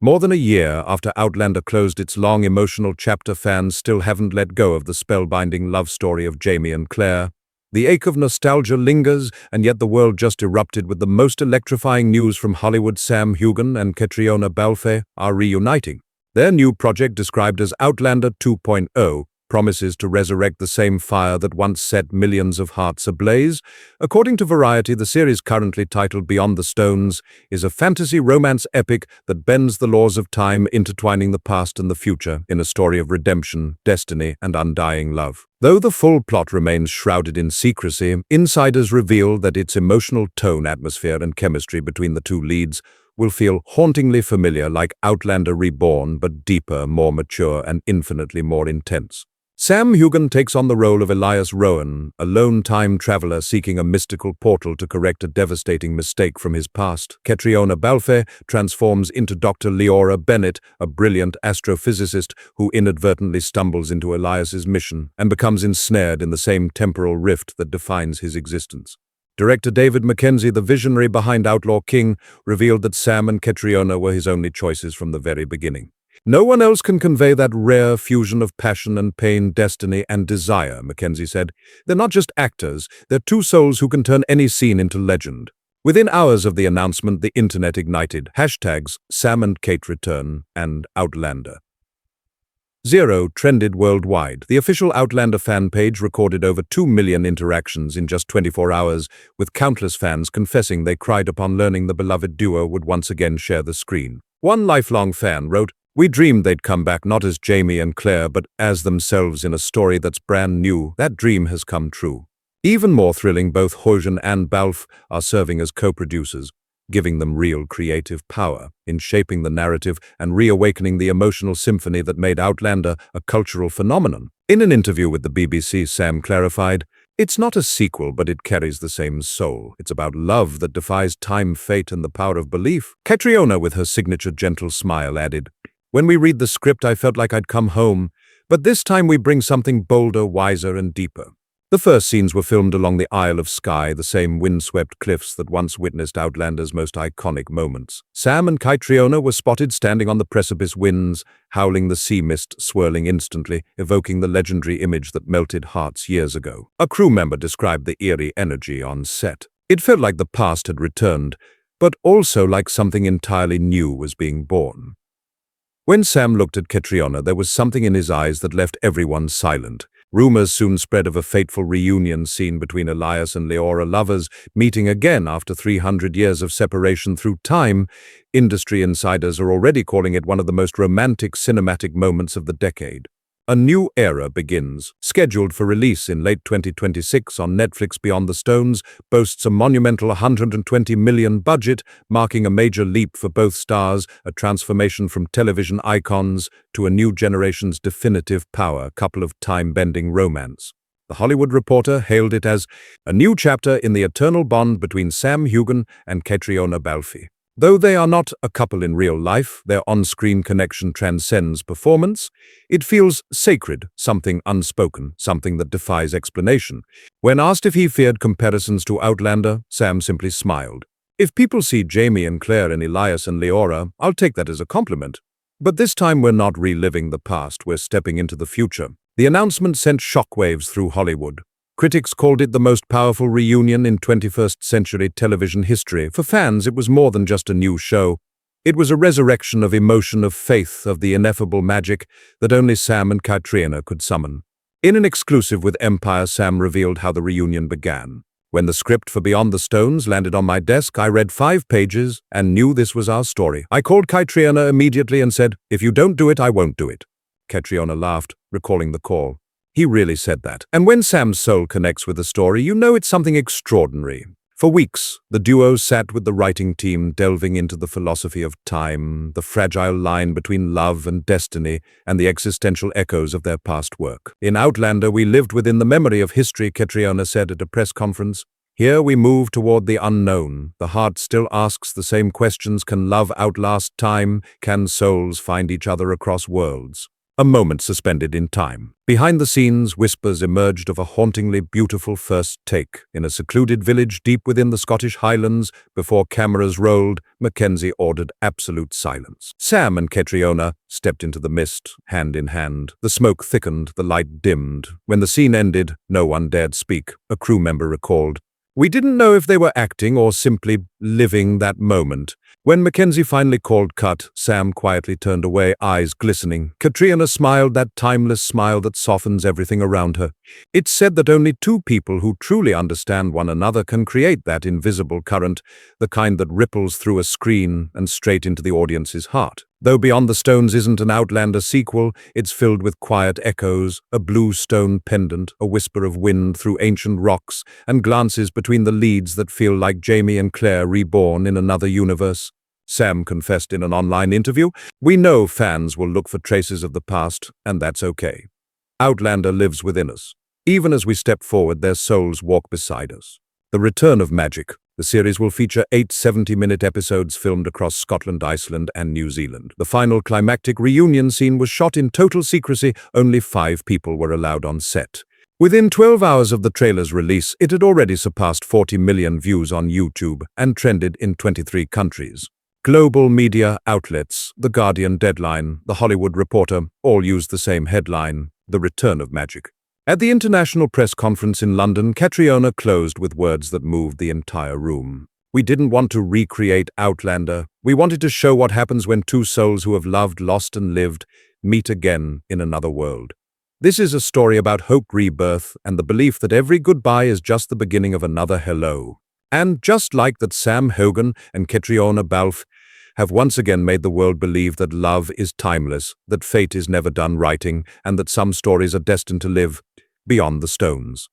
More than a year after Outlander closed its long emotional chapter, fans still haven't let go of the spellbinding love story of Jamie and Claire. The ache of nostalgia lingers, and yet the world just erupted with the most electrifying news from Hollywood. Heughan and Caitriona Balfe are reuniting. Their new project, described as Outlander 2.0, promises to resurrect the same fire that once set millions of hearts ablaze. According to Variety, the series, currently titled Beyond the Stones, is a fantasy romance epic that bends the laws of time, intertwining the past and the future in a story of redemption, destiny, and undying love. Though the full plot remains shrouded in secrecy, insiders reveal that its emotional tone, atmosphere, and chemistry between the two leads will feel hauntingly familiar, like Outlander Reborn, but deeper, more mature, and infinitely more intense. Heughan takes on the role of Elias Rowan, a lone time traveler seeking a mystical portal to correct a devastating mistake from his past. Caitriona Balfe transforms into Dr. Leora Bennett, a brilliant astrophysicist who inadvertently stumbles into Elias's mission and becomes ensnared in the same temporal rift that defines his existence. Director David Mackenzie, the visionary behind Outlaw King, revealed that Sam and Caitriona were his only choices from the very beginning. "No one else can convey that rare fusion of passion and pain, destiny and desire," Mackenzie said. "They're not just actors, they're two souls who can turn any scene into legend." Within hours of the announcement, the internet ignited. Hashtags Sam and Kate return and Outlander Zero trended worldwide. The official Outlander fan page recorded over 2 million interactions in just 24 hours, with countless fans confessing they cried upon learning the beloved duo would once again share the screen. One lifelong fan wrote, "We dreamed they'd come back not as Jamie and Claire, but as themselves in a story that's brand new. That dream has come true." Even more thrilling, both Heughan and Balfe are serving as co-producers, giving them real creative power in shaping the narrative and reawakening the emotional symphony that made Outlander a cultural phenomenon. In an interview with the BBC, Sam clarified, "It's not a sequel, but it carries the same soul. It's about love that defies time, fate, and the power of belief." Caitriona, with her signature gentle smile, added, "When we read the script, I felt like I'd come home, but this time we bring something bolder, wiser, and deeper." The first scenes were filmed along the Isle of Skye, the same windswept cliffs that once witnessed Outlander's most iconic moments. Sam and Caitriona were spotted standing on the precipice, winds howling, the sea mist swirling instantly, evoking the legendary image that melted hearts years ago. A crew member described the eerie energy on set. "It felt like the past had returned, but also like something entirely new was being born." When Sam looked at Caitriona, there was something in his eyes that left everyone silent. Rumors soon spread of a fateful reunion scene between Elias and Leora, lovers meeting again after 300 years of separation through time. Industry insiders are already calling it one of the most romantic cinematic moments of the decade. A new era begins. Scheduled for release in late 2026 on Netflix, Beyond the Stones boasts a monumental $120 million budget, marking a major leap for both stars, a transformation from television icons to a new generation's definitive power couple of time-bending romance. The Hollywood Reporter hailed it as a new chapter in the eternal bond between Heughan and Caitriona Balfe. Though they are not a couple in real life, their on-screen connection transcends performance. It feels sacred, something unspoken, something that defies explanation. When asked if he feared comparisons to Outlander, Sam simply smiled. "If people see Jamie and Claire and Elias and Leora, I'll take that as a compliment. But this time we're not reliving the past, we're stepping into the future." The announcement sent shockwaves through Hollywood. Critics called it the most powerful reunion in 21st century television history. For fans, it was more than just a new show. It was a resurrection of emotion, of faith, of the ineffable magic that only Sam and Caitriona could summon. In an exclusive with Empire, Sam revealed how the reunion began. "When the script for Beyond the Stones landed on my desk, I read 5 pages and knew this was our story. I called Caitriona immediately and said, 'If you don't do it, I won't do it.'" Caitriona laughed, recalling the call. "He really said that." And when Sam's soul connects with the story, you know it's something extraordinary. For weeks, the duo sat with the writing team, delving into the philosophy of time, the fragile line between love and destiny, and the existential echoes of their past work. "In Outlander, we lived within the memory of history," Caitriona said at a press conference. "Here we move toward the unknown. The heart still asks the same questions. Can love outlast time? Can souls find each other across worlds?" A moment suspended in time. Behind the scenes, whispers emerged of a hauntingly beautiful first take. In a secluded village deep within the Scottish Highlands, before cameras rolled, Mackenzie ordered absolute silence. Sam and Caitriona stepped into the mist, hand in hand. The smoke thickened, the light dimmed. When the scene ended, no one dared speak, a crew member recalled. We didn't know if they were acting or simply living that moment. When Mackenzie finally called cut, Sam quietly turned away, eyes glistening. Caitriona smiled, that timeless smile that softens everything around her. It's said that only two people who truly understand one another can create that invisible current, the kind that ripples through a screen and straight into the audience's heart. Though Beyond the Stones isn't an Outlander sequel, it's filled with quiet echoes, a blue stone pendant, a whisper of wind through ancient rocks, and glances between the leads that feel like Jamie and Claire reborn in another universe. Sam confessed in an online interview, "We know fans will look for traces of the past, and that's okay. Outlander lives within us. Even as we step forward, their souls walk beside us." The Return of Magic. The series will feature 8 70-minute episodes filmed across Scotland, Iceland, and New Zealand. The final climactic reunion scene was shot in total secrecy. Only 5 people were allowed on set. Within 12 hours of the trailer's release, it had already surpassed 40 million views on YouTube and trended in 23 countries. Global media outlets, The Guardian, Deadline, The Hollywood Reporter, all used the same headline, The Return of Magic. At the international press conference in London, Caitriona closed with words that moved the entire room. "We didn't want to recreate Outlander. We wanted to show what happens when two souls who have loved, lost, and lived meet again in another world. This is a story about hope, rebirth, and the belief that every goodbye is just the beginning of another hello." And just like that, Sam Heughan and Caitriona Balfe have once again made the world believe that love is timeless, that fate is never done writing, and that some stories are destined to live beyond the stones.